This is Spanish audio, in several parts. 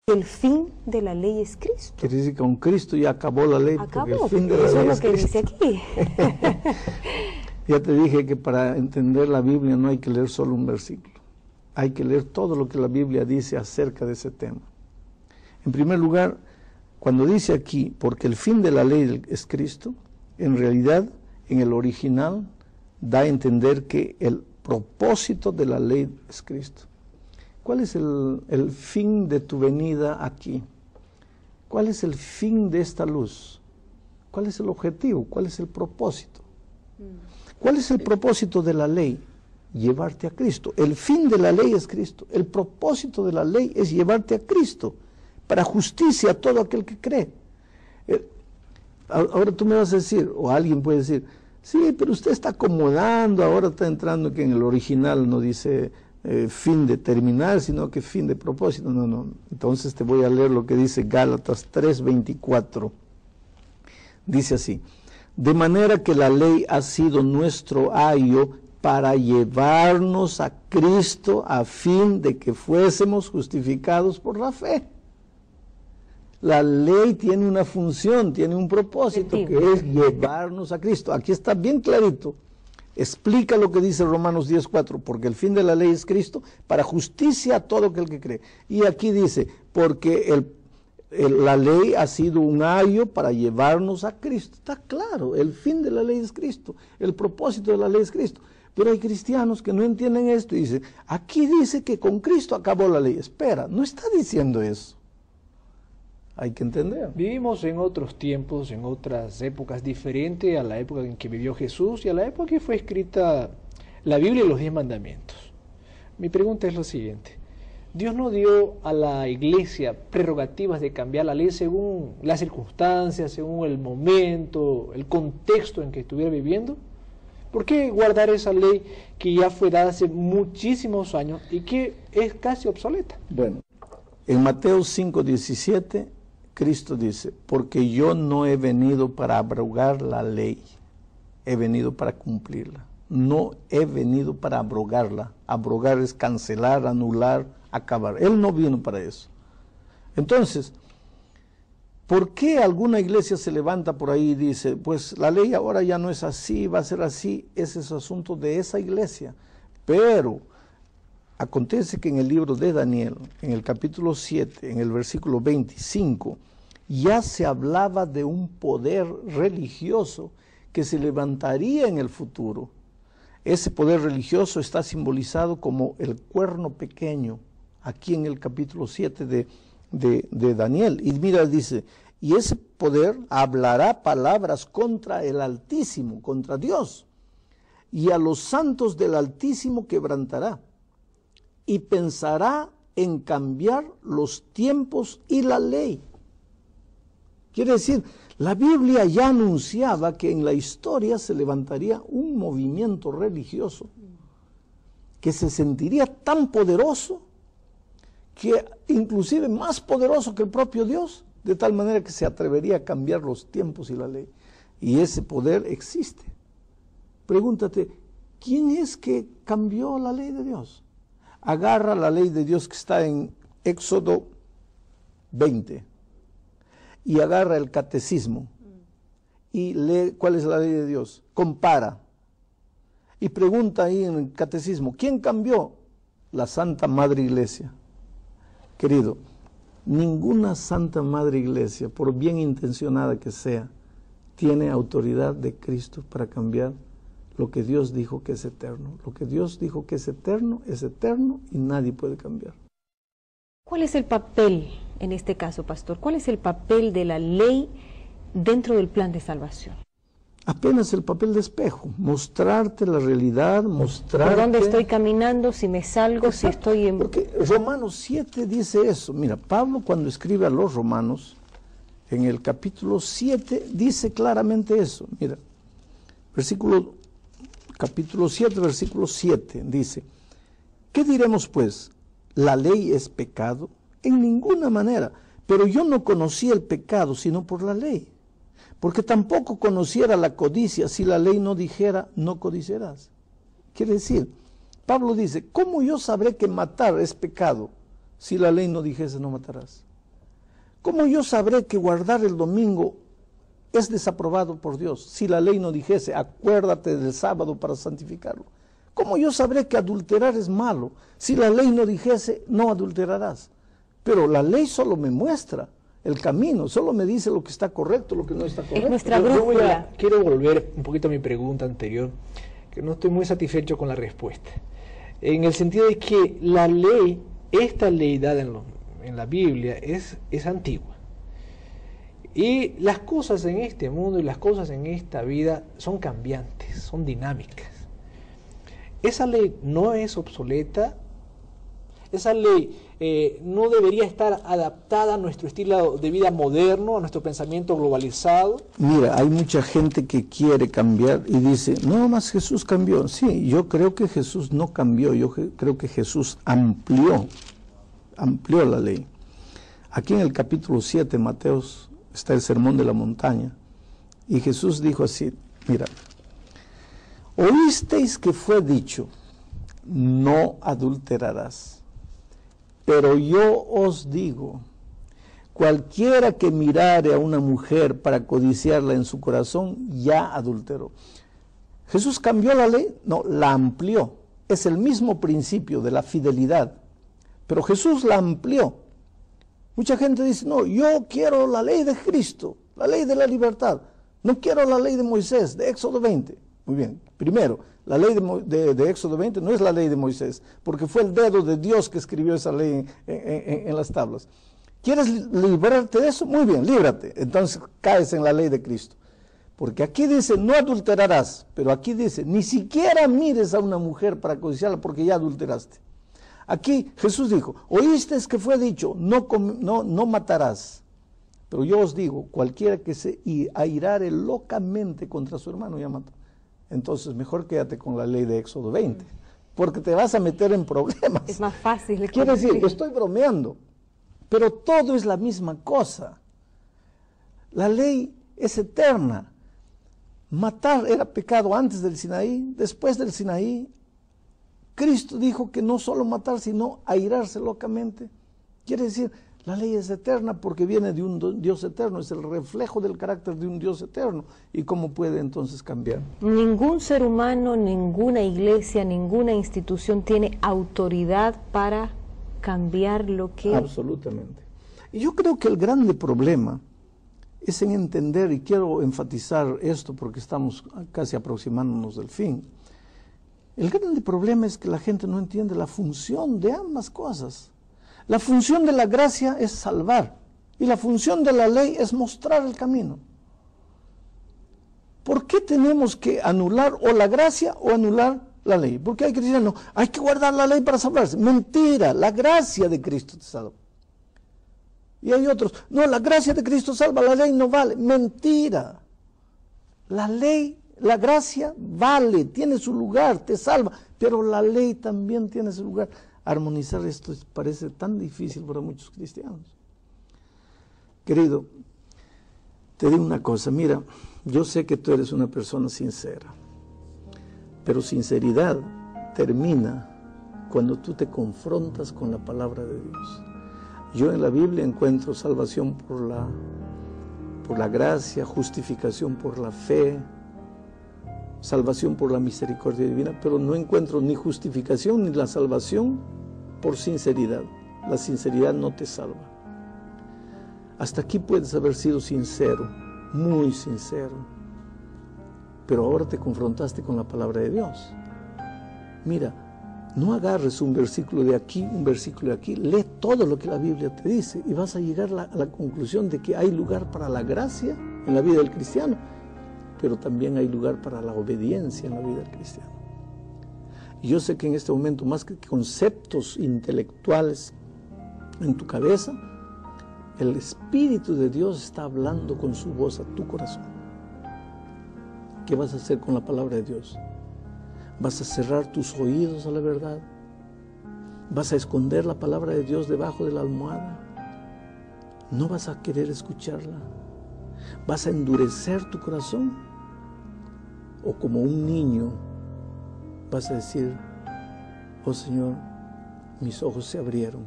El fin de la ley es Cristo. Quiere decir que con Cristo ya acabó la ley. Acabó, el fin de la eso ley es lo que dice aquí. Ya te dije que para entender la Biblia no hay que leer solo un versículo. Hay que leer todo lo que la Biblia dice acerca de ese tema. En primer lugar, cuando dice aquí, porque el fin de la ley es Cristo, en realidad, en el original, da a entender que el propósito de la ley es Cristo. ¿Cuál es el fin de tu venida aquí? ¿Cuál es el fin de esta luz? ¿Cuál es el objetivo? ¿Cuál es el propósito? ¿Cuál es el propósito de la ley? Llevarte a Cristo. El fin de la ley es Cristo. El propósito de la ley es llevarte a Cristo, para justicia a todo aquel que cree. Ahora tú me vas a decir, o alguien puede decir, sí, pero usted está acomodando, ahora está entrando que en el original no dice fin de terminar, sino que fin de propósito. No. Entonces te voy a leer lo que dice Gálatas 3:24. Dice así: de manera que la ley ha sido nuestro ayo para llevarnos a Cristo a fin de que fuésemos justificados por la fe. La ley tiene una función, tiene un propósito, que es llevarnos a Cristo. Aquí está bien clarito. Explica lo que dice Romanos 10:4, porque el fin de la ley es Cristo, para justicia a todo aquel que cree. Y aquí dice, porque la ley ha sido un ayo para llevarnos a Cristo. Está claro, el fin de la ley es Cristo, el propósito de la ley es Cristo. Pero hay cristianos que no entienden esto y dicen, aquí dice que con Cristo acabó la ley. Espera, no está diciendo eso. Hay que entender. Vivimos en otros tiempos, en otras épocas diferentes a la época en que vivió Jesús y a la época que fue escrita la Biblia y los 10 mandamientos. Mi pregunta es la siguiente: ¿Dios no dio a la iglesia prerrogativas de cambiar la ley según las circunstancias, según el momento, el contexto en que estuviera viviendo? ¿Por qué guardar esa ley que ya fue dada hace muchísimos años y que es casi obsoleta? Bueno, en Mateo 5:17, Cristo dice, porque yo no he venido para abrogar la ley, he venido para cumplirla. No he venido para abrogarla. Abrogar es cancelar, anular, acabar. Él no vino para eso. Entonces, ¿por qué alguna iglesia se levanta por ahí y dice, pues la ley ahora ya no es así, va a ser así? Ese es asunto de esa iglesia. Pero acontece que en el libro de Daniel, en el capítulo 7, en el versículo 25, ya se hablaba de un poder religioso que se levantaría en el futuro. Ese poder religioso está simbolizado como el cuerno pequeño, aquí en el capítulo 7 de Daniel. Y mira, dice, y ese poder hablará palabras contra el Altísimo, contra Dios, y a los santos del Altísimo quebrantará, y pensará en cambiar los tiempos y la ley. Quiere decir, la Biblia ya anunciaba que en la historia se levantaría un movimiento religioso que se sentiría tan poderoso, que inclusive más poderoso que el propio Dios, de tal manera que se atrevería a cambiar los tiempos y la ley. Y ese poder existe. Pregúntate, ¿quién es que cambió la ley de Dios? Agarra la ley de Dios que está en Éxodo 20 y agarra el catecismo y lee cuál es la ley de Dios. Compara y pregunta ahí en el catecismo, ¿quién cambió? La Santa Madre Iglesia. Querido, ninguna Santa Madre Iglesia, por bien intencionada que sea, tiene autoridad de Cristo para cambiar lo que Dios dijo que es eterno. Lo que Dios dijo que es eterno y nadie puede cambiar. ¿Cuál es el papel, en este caso, pastor? ¿Cuál es el papel de la ley dentro del plan de salvación? Apenas el papel de espejo, mostrarte la realidad, mostrarte... ¿Por dónde estoy caminando? Si me salgo, si estoy en... Porque Romanos 7 dice eso. Mira, Pablo cuando escribe a los romanos, en el capítulo 7, dice claramente eso. Mira, capítulo 7, versículo 7, dice, ¿qué diremos pues? ¿La ley es pecado? En ninguna manera, pero yo no conocí el pecado sino por la ley, porque tampoco conociera la codicia si la ley no dijera, no codiciarás. Quiere decir, Pablo dice, ¿cómo yo sabré que matar es pecado si la ley no dijese, no matarás? ¿Cómo yo sabré que guardar el domingo es desaprobado por Dios? Si la ley no dijese, acuérdate del sábado para santificarlo. ¿Cómo yo sabré que adulterar es malo? Si la ley no dijese, no adulterarás. Pero la ley solo me muestra el camino, solo me dice lo que está correcto, lo que no está correcto. Es nuestra brújula. Quiero volver un poquito a mi pregunta anterior, que no estoy muy satisfecho con la respuesta. En el sentido de que la ley, esta ley dada en la Biblia, es antigua. Y las cosas en este mundo y las cosas en esta vida son cambiantes, son dinámicas. Esa ley no es obsoleta. Esa ley no debería estar adaptada a nuestro estilo de vida moderno, a nuestro pensamiento globalizado. Mira, hay mucha gente que quiere cambiar y dice, no, más Jesús cambió. Sí, yo creo que Jesús no cambió, yo creo que Jesús amplió la ley. Aquí en el capítulo 7, Mateos, está el sermón de la montaña, y Jesús dijo así, mira, oísteis que fue dicho, no adulterarás. Pero yo os digo, cualquiera que mirare a una mujer para codiciarla en su corazón, ya adulteró. ¿Jesús cambió la ley? No, la amplió. Es el mismo principio de la fidelidad, pero Jesús la amplió. Mucha gente dice, no, yo quiero la ley de Cristo, la ley de la libertad. No quiero la ley de Moisés, de Éxodo 20. Muy bien, primero, la ley de Éxodo 20 no es la ley de Moisés, porque fue el dedo de Dios que escribió esa ley en las tablas. ¿Quieres librarte de eso? Muy bien, líbrate. Entonces caes en la ley de Cristo. Porque aquí dice, no adulterarás, pero aquí dice, ni siquiera mires a una mujer para codiciarla porque ya adulteraste. Aquí Jesús dijo, oíste que fue dicho, no matarás. Pero yo os digo, cualquiera que se airare locamente contra su hermano ya mató. Entonces mejor quédate con la ley de Éxodo 20, porque te vas a meter en problemas. Es más fácil. Quiero decir, estoy bromeando, pero todo es la misma cosa. La ley es eterna. Matar era pecado antes del Sinaí, después del Sinaí. Cristo dijo que no solo matar, sino airarse locamente. Quiere decir, la ley es eterna porque viene de un Dios eterno, es el reflejo del carácter de un Dios eterno. ¿Y cómo puede entonces cambiar? Ningún ser humano, ninguna iglesia, ninguna institución tiene autoridad para cambiar lo que... Absolutamente. Y yo creo que el grande problema es en entender, y quiero enfatizar esto porque estamos casi aproximándonos del fin, el grande problema es que la gente no entiende la función de ambas cosas. La función de la gracia es salvar y la función de la ley es mostrar el camino. ¿Por qué tenemos que anular o la gracia o anular la ley? Porque hay que decir, no, hay que guardar la ley para salvarse. Mentira, la gracia de Cristo te salva. Y hay otros, no, la gracia de Cristo salva, la ley no vale. Mentira. La ley, la gracia vale, tiene su lugar, te salva, pero la ley también tiene su lugar. Armonizar esto parece tan difícil para muchos cristianos. Querido, te digo una cosa, mira, yo sé que tú eres una persona sincera, pero sinceridad termina cuando tú te confrontas con la palabra de Dios. Yo en la Biblia encuentro salvación por la gracia, justificación por la fe, salvación por la misericordia divina, pero no encuentro ni justificación ni la salvación por sinceridad. La sinceridad no te salva. Hasta aquí puedes haber sido sincero, muy sincero, pero ahora te confrontaste con la palabra de Dios. Mira, no agarres un versículo de aquí, un versículo de aquí, lee todo lo que la Biblia te dice y vas a llegar a la conclusión de que hay lugar para la gracia en la vida del cristiano, pero también hay lugar para la obediencia en la vida del cristiano. Y yo sé que en este momento, más que conceptos intelectuales en tu cabeza, el Espíritu de Dios está hablando con su voz a tu corazón. ¿Qué vas a hacer con la palabra de Dios? ¿Vas a cerrar tus oídos a la verdad? ¿Vas a esconder la palabra de Dios debajo de la almohada? ¿No vas a querer escucharla? ¿Vas a endurecer tu corazón? ¿O como un niño vas a decir, oh Señor, mis ojos se abrieron?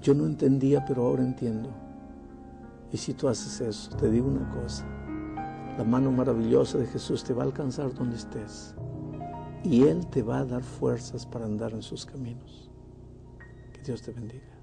Yo no entendía, pero ahora entiendo. Y si tú haces eso, te digo una cosa, la mano maravillosa de Jesús te va a alcanzar donde estés y Él te va a dar fuerzas para andar en sus caminos. Que Dios te bendiga.